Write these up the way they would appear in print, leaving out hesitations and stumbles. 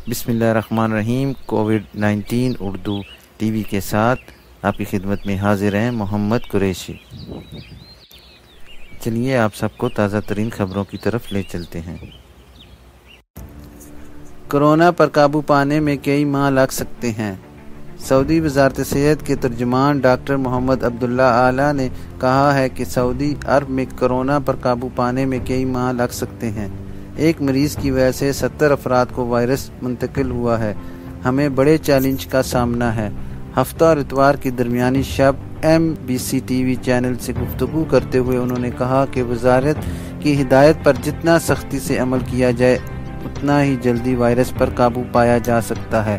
बिस्मिल्लाहिर्रहमानिर्रहीम। कोविड-19 उर्दू टीवी के साथ आपकी खिदमत में हाजिर हैं मोहम्मद कुरैशी। चलिए आप सबको ताज़ा तरीन खबरों की तरफ ले चलते हैं। कोरोना पर काबू पाने में कई माह लग सकते हैं। सऊदी वज़ारत सेहत के तर्जुमान डॉक्टर मोहम्मद अब्दुल्ला आला ने कहा है कि सऊदी अरब में कोरोना पर काबू पाने में कई माह लग सकते हैं। एक मरीज़ की वजह से 70 अफराद को वायरस मुंतकिल हुआ है। हमें बड़े चैलेंज का सामना है। हफ्ता और इतवार की दरमियानी शब MBC TV चैनल से गुफ्तगू करते हुए उन्होंने कहा कि वजारत की हिदायत पर जितना सख्ती से अमल किया जाए उतना ही जल्दी वायरस पर काबू पाया जा सकता है।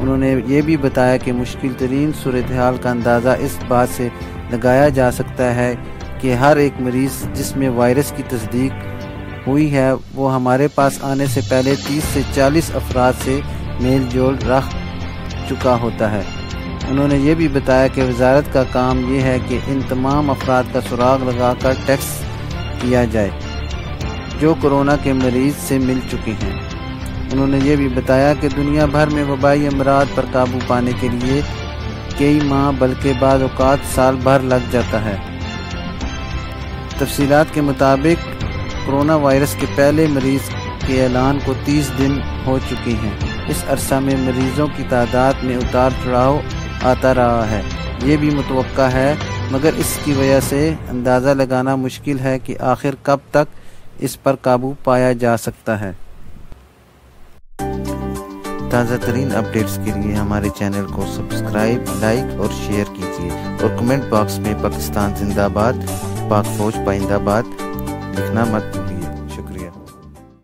उन्होंने ये भी बताया कि मुश्किल तरीन सूरत हाल का अंदाज़ा इस बात से लगाया जा सकता है कि हर एक मरीज़ जिसमें वायरस की तस्दीक हुई है वो हमारे पास आने से पहले 30 से 40 अफराद से मेल जोल रख चुका होता है। उन्होंने ये भी बताया कि वजारत का काम ये है कि इन तमाम अफराद का सुराग लगाकर टेस्ट किया जाए जो कोरोना के मरीज़ से मिल चुके हैं। उन्होंने ये भी बताया कि दुनिया भर में वबाई अमराज पर काबू पाने के लिए कई माह बल्कि बाद औक़ात साल भर लग जाता है। तफसीलात के मुताबिक कोरोना वायरस के पहले मरीज़ के ऐलान को 30 दिन हो चुके हैं। इस अरसा में मरीज़ों की तादाद में उतार चढ़ाव आता रहा है। ये भी मुतवक्का है मगर इसकी वजह से अंदाज़ा लगाना मुश्किल है कि आखिर कब तक इस पर काबू पाया जा सकता है। ताज़ा तरीन अपडेट्स के लिए हमारे चैनल को सब्सक्राइब, लाइक और शेयर कीजिए और कमेंट बॉक्स में पाकिस्तान जिंदाबाद, पाक फौज पाइंदाबाद लिखना मत